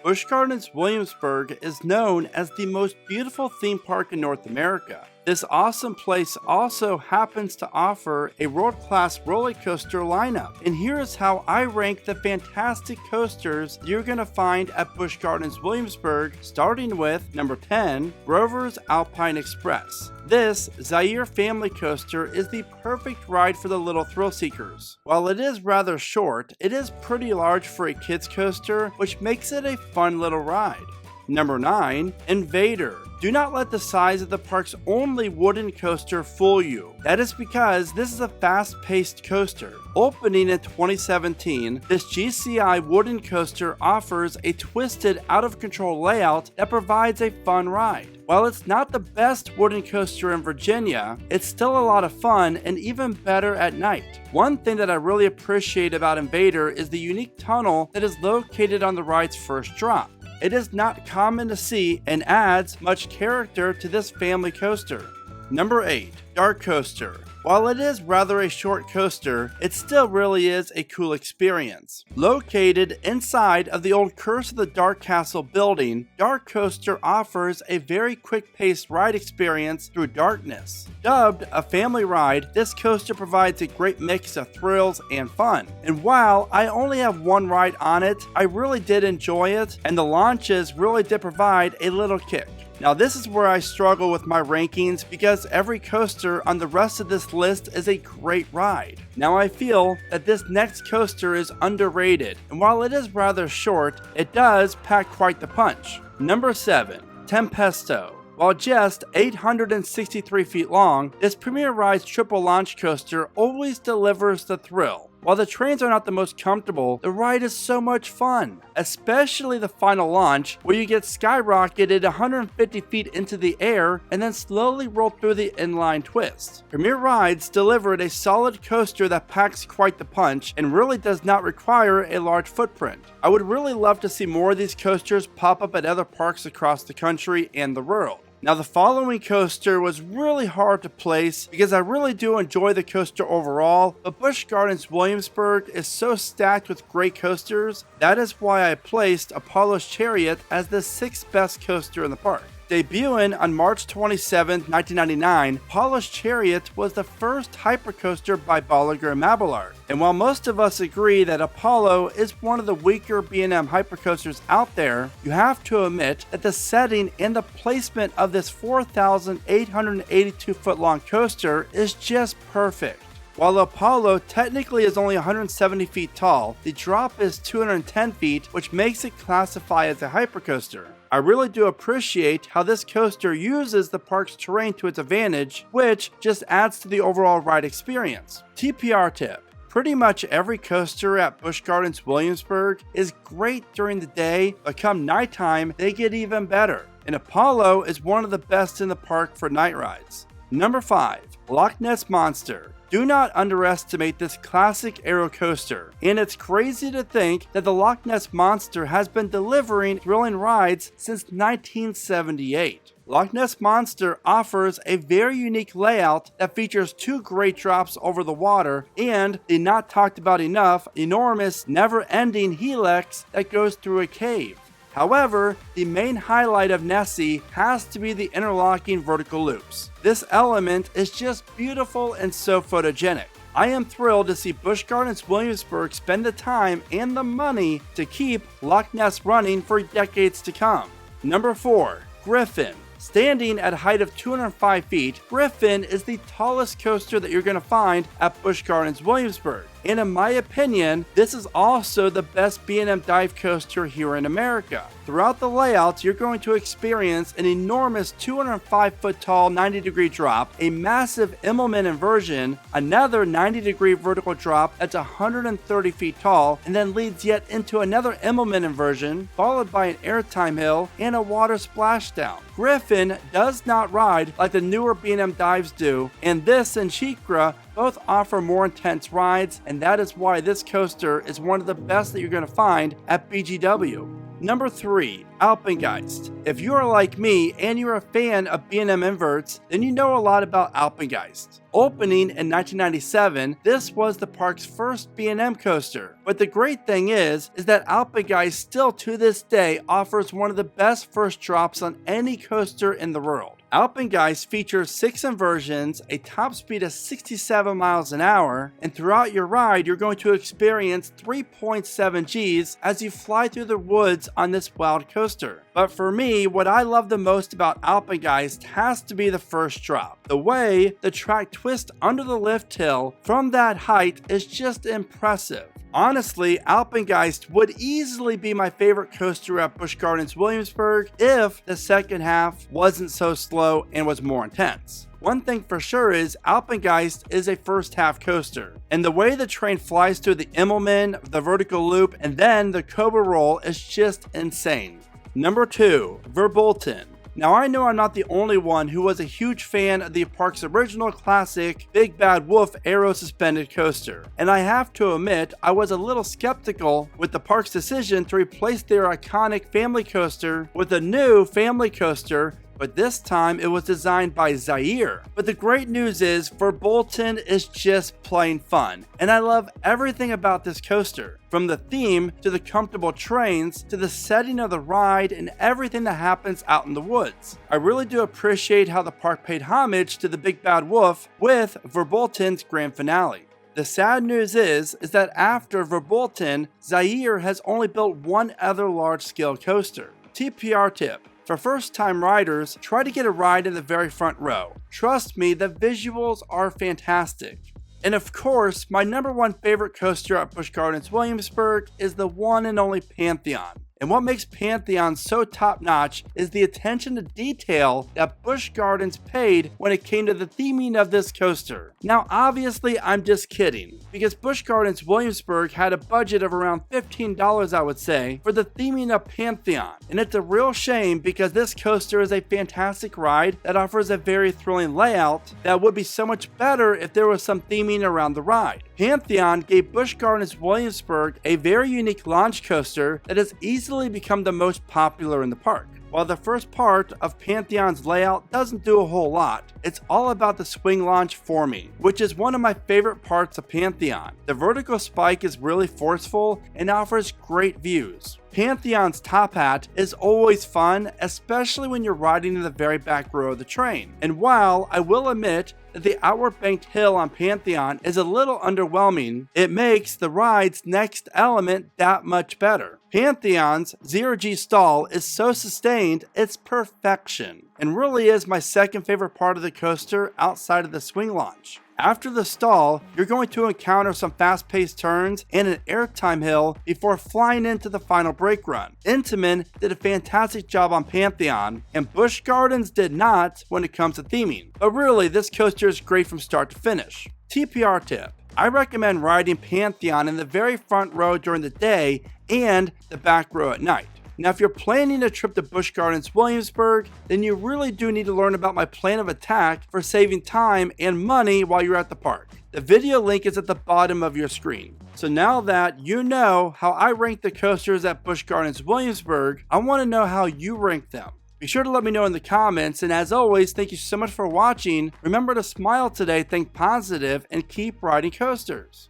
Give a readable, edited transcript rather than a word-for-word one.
Busch Gardens Williamsburg is known as the most beautiful theme park in North America. This awesome place also happens to offer a world-class roller coaster lineup. And here's how I rank the fantastic coasters you're going to find at Busch Gardens Williamsburg, starting with number 10, Grover's Alpine Express. This Zaire family coaster is the perfect ride for the little thrill seekers. While it is rather short, it is pretty large for a kid's coaster, which makes it a fun little ride. Number 9, Invader. Do not let the size of the park's only wooden coaster fool you. That is because this is a fast-paced coaster. Opening in 2017, this GCI wooden coaster offers a twisted, out-of-control layout that provides a fun ride. While it's not the best wooden coaster in Virginia, it's still a lot of fun and even better at night. One thing that I really appreciate about Invader is the unique tunnel that is located on the ride's first drop. It is not common to see and adds much character to this family coaster. Number 8, Dark Coaster. While it is rather a short coaster, it still really is a cool experience. Located inside of the old Curse of the Dark Castle building, Dark Coaster offers a very quick-paced ride experience through darkness. Dubbed a family ride, this coaster provides a great mix of thrills and fun. And while I only have one ride on it, I really did enjoy it, and the launches really did provide a little kick. Now this is where I struggle with my rankings because every coaster on the rest of this list is a great ride. Now I feel that this next coaster is underrated, and while it is rather short, it does pack quite the punch. Number 7, Tempesto. While just 863 feet long, this Premier Ride's triple launch coaster always delivers the thrill. While the trains are not the most comfortable, the ride is so much fun, especially the final launch where you get skyrocketed 150 feet into the air and then slowly roll through the inline twist. Premier Rides delivered a solid coaster that packs quite the punch and really does not require a large footprint. I would really love to see more of these coasters pop up at other parks across the country and the world. Now the following coaster was really hard to place because I really do enjoy the coaster overall, but Busch Gardens Williamsburg is so stacked with great coasters, that is why I placed Apollo's Chariot as the 6th best coaster in the park. Debuting on March 27, 1999, Apollo's Chariot was the first hypercoaster by Bolliger & Mabillard. And while most of us agree that Apollo is one of the weaker B&M hypercoasters out there, you have to admit that the setting and the placement of this 4,882 foot long coaster is just perfect. While Apollo technically is only 170 feet tall, the drop is 210 feet, which makes it classify as a hypercoaster. I really do appreciate how this coaster uses the park's terrain to its advantage, which just adds to the overall ride experience. TPR tip. Pretty much every coaster at Busch Gardens Williamsburg is great during the day, but come nighttime, they get even better. And Apollo is one of the best in the park for night rides. Number 5, Loch Ness Monster. Do not underestimate this classic aero coaster, and it's crazy to think that the Loch Ness Monster has been delivering thrilling rides since 1978. Loch Ness Monster offers a very unique layout that features 2 great drops over the water and the not talked about enough enormous never-ending helix that goes through a cave. However, the main highlight of Nessie has to be the interlocking vertical loops. This element is just beautiful and so photogenic. I am thrilled to see Busch Gardens Williamsburg spend the time and the money to keep Loch Ness running for decades to come. Number 4, Griffon. Standing at a height of 205 feet, Griffon is the tallest coaster that you're going to find at Busch Gardens Williamsburg. And in my opinion, this is also the best B&M dive coaster here in America. Throughout the layout, you're going to experience an enormous 205-foot tall 90-degree drop, a massive Immelman inversion, another 90-degree vertical drop that's 130 feet tall, and then leads yet into another Immelman inversion, followed by an airtime hill and a water splashdown. Griffon does not ride like the newer B&M dives do, and this and SheiKra both offer more intense rides, and that is why this coaster is one of the best that you're going to find at BGW. Number 3. Alpengeist. If you are like me and you're a fan of B&M inverts, then you know a lot about Alpengeist. Opening in 1997, this was the park's first B&M coaster. But the great thing is that Alpengeist still to this day offers one of the best first drops on any coaster in the world. Alpengeist features 6 inversions, a top speed of 67 miles an hour, and throughout your ride you're going to experience 3.7 Gs as you fly through the woods on this wild coaster. But for me, what I love the most about Alpengeist has to be the first drop. The way the track twists under the lift hill from that height is just impressive. Honestly, Alpengeist would easily be my favorite coaster at Busch Gardens Williamsburg if the second half wasn't so slow and was more intense. One thing for sure is Alpengeist is a first half coaster, and the way the train flies through the Immelman, the vertical loop, and then the Cobra roll is just insane. Number 2. Verbolten. Now I know I'm not the only one who was a huge fan of the park's original classic Big Bad Wolf aero suspended coaster, and I have to admit I was a little skeptical with the park's decision to replace their iconic family coaster with a new family coaster, but this time it was designed by Zaire. But the great news is Verbolten is just plain fun, and I love everything about this coaster. From the theme, to the comfortable trains, to the setting of the ride, and everything that happens out in the woods. I really do appreciate how the park paid homage to the Big Bad Wolf with Verbolten's grand finale. The sad news is that after Verbolten, Zaire has only built one other large-scale coaster. TPR tip. For first-time riders, try to get a ride in the very front row. Trust me, the visuals are fantastic. And of course, my number 1 favorite coaster at Busch Gardens Williamsburg is the one and only Pantheon. And what makes Pantheon so top-notch is the attention to detail that Busch Gardens paid when it came to the theming of this coaster. Now obviously I'm just kidding, because Busch Gardens Williamsburg had a budget of around $15 I would say for the theming of Pantheon. And it's a real shame because this coaster is a fantastic ride that offers a very thrilling layout that would be so much better if there was some theming around the ride. Pantheon gave Busch Gardens Williamsburg a very unique launch coaster that has easily become the most popular in the park. While the first part of Pantheon's layout doesn't do a whole lot, it's all about the swing launch for me, which is one of my favorite parts of Pantheon. The vertical spike is really forceful and offers great views. Pantheon's top hat is always fun, especially when you're riding in the very back row of the train. And while I will admit that the outward banked hill on Pantheon is a little underwhelming, it makes the ride's next element that much better. Pantheon's 0G stall is so sustained, it's perfection, and really is my second favorite part of the coaster outside of the swing launch. After the stall, you're going to encounter some fast-paced turns and an airtime hill before flying into the final brake run. Intamin did a fantastic job on Pantheon, and Busch Gardens did not when it comes to theming. But really, this coaster is great from start to finish. TPR tip. I recommend riding Pantheon in the very front row during the day and the back row at night. Now, if you're planning a trip to Busch Gardens Williamsburg, then you really do need to learn about my plan of attack for saving time and money while you're at the park. The video link is at the bottom of your screen. So now that you know how I rank the coasters at Busch Gardens Williamsburg, I want to know how you rank them. Be sure to let me know in the comments, and as always, thank you so much for watching. Remember to smile today, think positive, and keep riding coasters.